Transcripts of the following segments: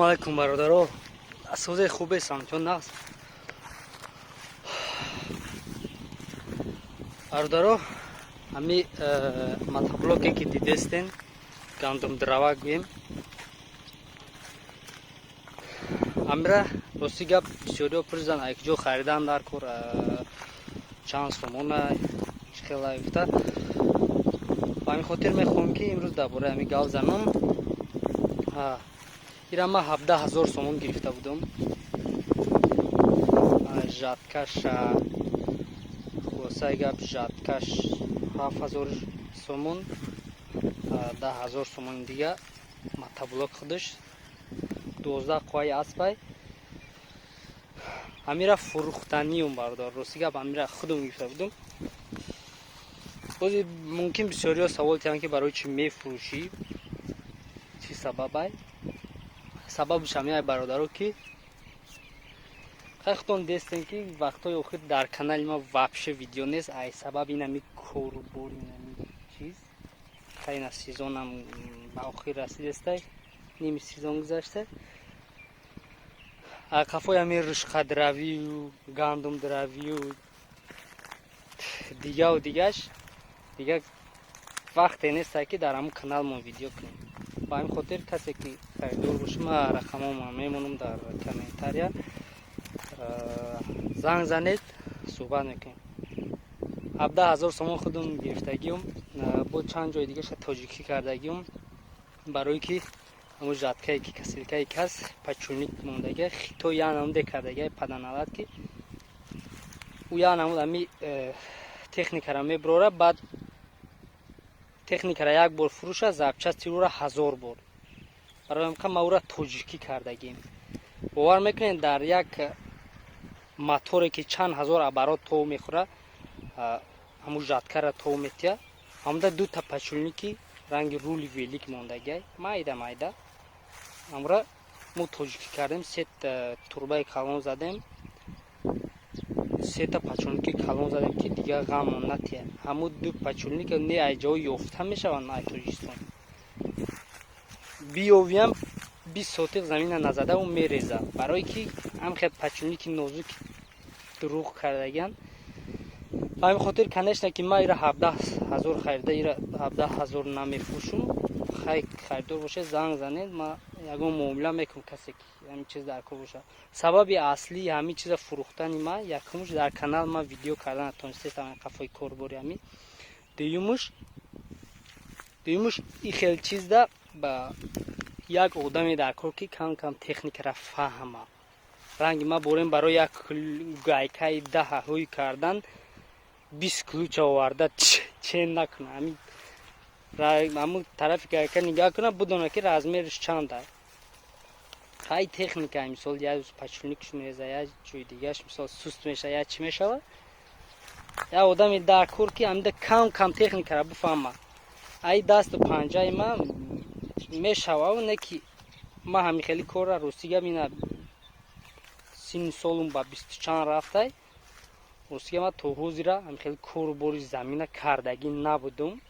алейкум бародаро. Асозе хубе самчон нағз. Бародаро, ами матаблоке ки дидестен ГАНДУМ-ДАРАВАК гӯем. Амира рости гап бисёриҳо пурсиданд якҷо харидан дар кор чанд сомона хела гуфта. Ба ҳамин хотир мехоҳам ки имрӯз дар бораи ҳамин гап занам. ира ма 17,000 сомон гирифта будам. жаткаш хулосаи гап жаткаш 7,000 сомон, 10,000 сомон дига матаблок худаш 12 қояи аспай. Амира фурӯхтаниум бародар. Рости гап амира худам гирифта будам. бози мумкин бисёриҳо савол карданд ки барои чӣ мефурӯшӣ? Чӣ сабабай? Сабабш ҳамин ай бародаро ки хахтон дестен ки вақтҳои охир дар канали ма вообще видео нест. Ай сабаб инами корбори инами чиз хайна сезонам ба охир расидестай, ними сезон гузашта. Қафои ҳамин рӯшқадравию, гандумдравию дигаву дигаш дига вақте нестай ки дар ҳамун канал мо видео кунем. Ба ҳамин хотир касе ки харидор боша ма рақамома мемонам дар комментария. Занг занед, суҳбат мекунем. 17,000 сомон худам гирифтагиам. Бо чанд ҷои дигаша тоҷикӣ кардагиам. Барои ки ҳамун жаткае ки касилкаи кас пачулник мондагия хито янамуде кардагия паданалад ки ӯ янамуд ами техникара меброра. Баъд техникара як бор фурӯша запчасти ӯра 1000 бор. Барои ҳамин ма ӯра тоҷикӣ кардагием. бовар мекунед дар як моторе ки чанд ҳазор оборот тов мехӯра, ҳамун жаткара тов метия, ҳамда дута пачулники ранги рули велик мондагия майда майда. амра мо тоҷикӣ кардем, сета турбаи калон задем, сета пачулники калон задем ки дига ғам монатия. ҳамун ду пачулник не ай ҷои ёфта мешаванд ай Тоҷикистон. биёвиам 20 сотиқ замина назада ӯ мереза. барое ки ҳамхел пачулники нозук дуруғ кардагиян. ба ҳамин хотир конечно ки ма ира 17,000 харида ира 17,000 намефурӯшум. харидор боша занг занед, ма ягон муомила мекунам касе ки ҳамин чиз дар кор боша. сабаби аслии ҳамин чиза фурӯхтани ма якумш дар канал ма видео кардан натонистам қафои корбори ҳамин. дуюмуш ин хел чизда ба як одаме дар кор ки кам кам техникара фаҳма. ранги ма борем барои як гайкаи 10 ҳӯй кардан 20 ключ оварда чен накуна. ҳамун тарафи гайка нигаҳ куна будона ки размериш чанд аст. хай техника мисол як пачулникш мереза, як ҷои дигаш мисол суст меша, як чӣ мешава. як одами дар кор ки ҳамида кам кам техникара буфаҳма. ай дасту панҷаи ма мешава. не ки ма ҳамин хели корра рости гап ина синни солум ба 20 чанд рафтай. рости гап ма то ҳозира ҳамин хели корбори замина кардагӣ набудум.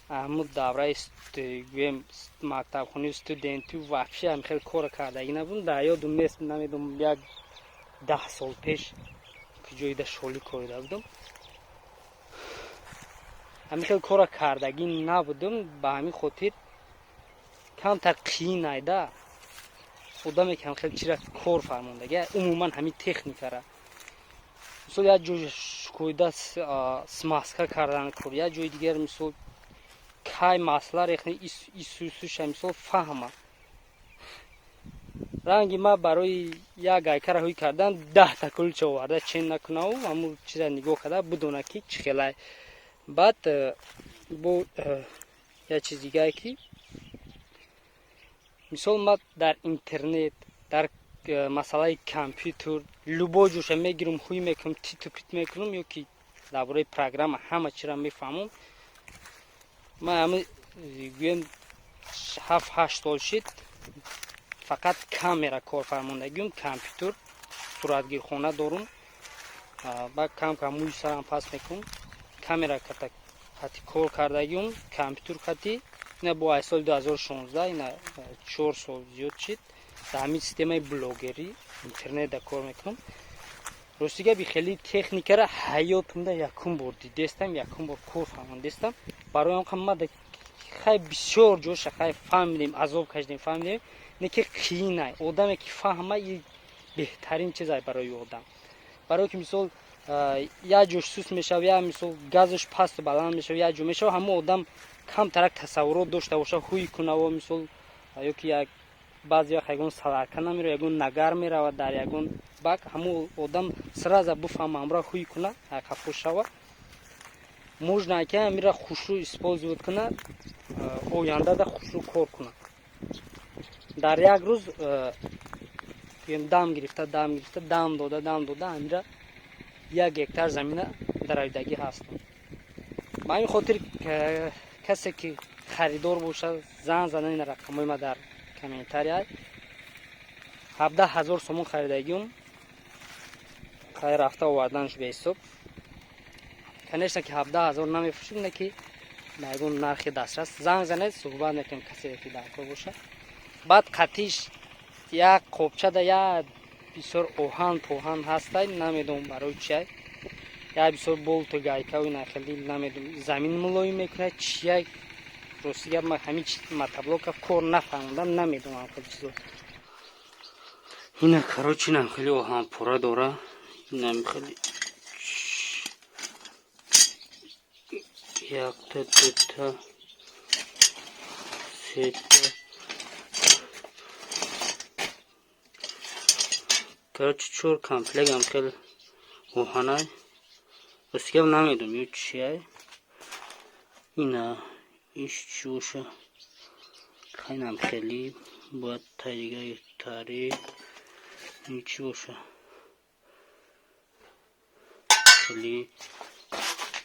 ҳамун давраи гӯем мактабхони студентӣ вообще ҳамин хели кора кардагӣ набудум. дар ёдум нест, намедонам як 10 сол пеш ки ҷоида шолӣ корида будам. ҳамин хел кора кардагӣ набудум. ба ҳамин хотир камтар қиин айда одаме ки ҳамин хел чира кор фармондагия умуман ҳамин техникара. мисол як ҷои шӯйда смазка кардан кор, як ҷои дигар мисол кай масъала рехне исусуша мисол фаҳма. ранги ма барои як гайкара ҳӯй кардан 10 та кулч оварда чен накунаву ҳамун чиза нигоҳ карда будона ки чӣ хелай. баъд бо як чиз дигае ки мисол ма дар интернет дар масъалаи компютер любой ҷоша мегирам ҳӯй мекунам, титу пит мекунам, ё ки дар бораи программа ҳама чира мефаҳмам. ма ҳамин гӯем 7-8 сол шид фақат камера корфармондагиум, компютер суратгирхона дорум. ба кам кам мӯи сарам паст мекунам. камера кати кор кардагиум, компютер кати اینا با سال 2016 اینا 4 سال زیاد شد در همین سیستم بلاگری اینترنت دا کار میکنم. راستی که خیلی تکنیک را حیاتمدا یکم بار دیدم، یکم بار کار فهمیدم. برای هم ما خیلی بسیار جوش خیلی فهمیدیم، عذاب کشیدیم، فهمیدیم نه که قیینه. آدمی که فهمه بهترین چیزای برای آدم. برای که مثال یا جوش سوس میشه یا مثال گازش پست بلند میشه یا جو میشه، همه آدم کم ترک تصورات داشته باشه خوی کنه و مثال یا که یک بعضی وقت یگون سلارکه نمیره، یگون نگر میره و در یگون بک همه آدم سرازا بفهمه امرا خوی کنه خفه شوه. можна که میره خوشو استفاده کنه آینده دا خوشو کار کنه. در یک روز دم گرفته دم داده میره 1 هکتار زمینه درآمدگی هست. با این خاطر کسی که خریدار باشه زنگ زدن این رقمای ما در کامنتاری 17,000 سومون خریدگیم خیر رفته آوردنش به حساب. کنشته که 17,000 نمیفروشیم نه که نگون نرخ دسترس زنگ زنه صحبت نکنیم کسی که در کار باشه. بعد قطیش یک قوبچه ده یا بسیار پوهن هسته نمیدونم برای چیه یا بسیار بولت و گایکه و اینا خیلی نمیدونم زمین ملایم میکنه چیه. راستی ما همین مطلب که کار نفهمیدم نمیدونم خیلی چیزا. اینا کاروچی نم خیلی آهن پره داره. اینم خیلی یک تا 2 تا 3 تا کاروچی 4 کمپلگ هم خیلی آهنه. راستی هم نمیدونم یه چیه. اینا ایش چوشه خیلی هم خیلی باید تایگه تاری این چی باشه خیلی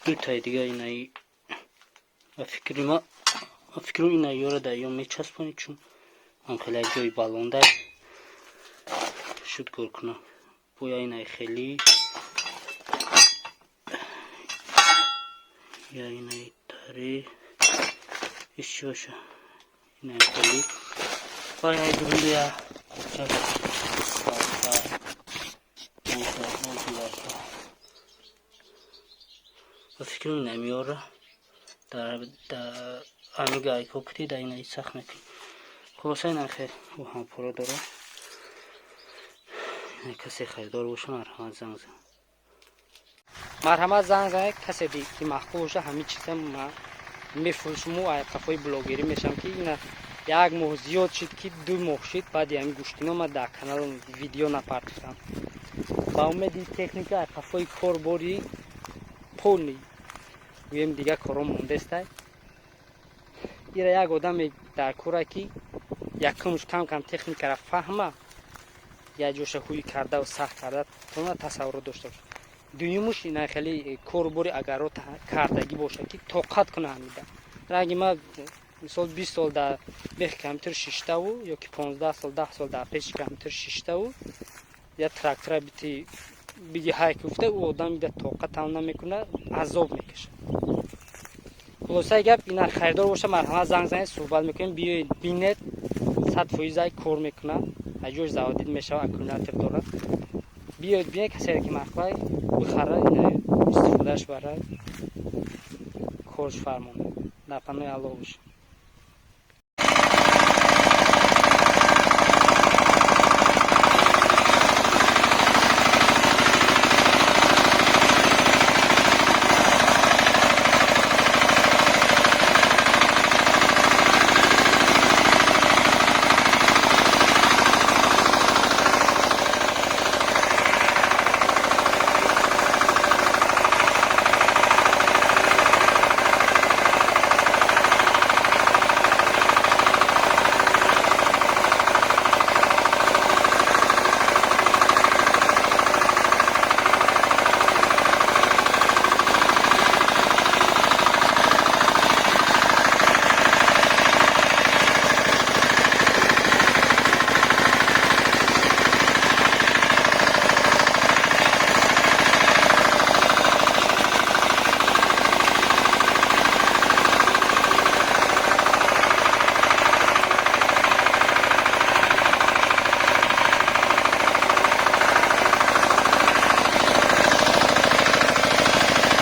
2 تای دیگه اینایی فکرم اینا یاره در یا میچسبونی چون هم خیلی جای بالونده شد گل کنم. بویا اینایی خیلی یا اینایی تاری ایش چی باشه اینایی خیلی برای های درونده یا فکر نمیاره در همه گای کوکتی در این سخت نکنی. خلاصه این خیلی او هم پره داره. کسی خریدار باشه مرحمت زنگ زن. مرحمت زنگ زن کسی دی که محبوب باشه همین چیزا ما میفروشم و قفای بلاگری میشم که اینا یک ماه زیاد شد که 2 ماه شد بعد همین گوشتینو ما در کانال ویدیو نپرداختم. با امیدی تکنیک قفای کاربری پونی ویم دیگه کارو مونده است. ایرا یک آدم در کاره که یکمش کم تکنیک را فهمه یا جوش خوی کرده و سخت کرده تو تصور داشته باشه. دویمش اینا خیلی کاربری اگر کردگی باشه که طاقت کنه همیده. رنگی ما مثال 20 سال در بیخ کامپیوتر شیشته و یا که 15 سال 10 سال در پیش کامپیوتر شیشته و یا تراکتور بیتی بگی های کفته او آدم میده طاقت هم نمیکنه عذاب میکشه. خلاصه گپ اینا خریدار باشه مرحمت زنگ زنید صحبت میکنیم بیاید بینید 100% کار میکنه اجور زوادید میشه و اکومولاتور داره. بیاید بینید کسی که مخواه بخره اینا استفادهش برای کارش فرمونه در پناه الله باشه.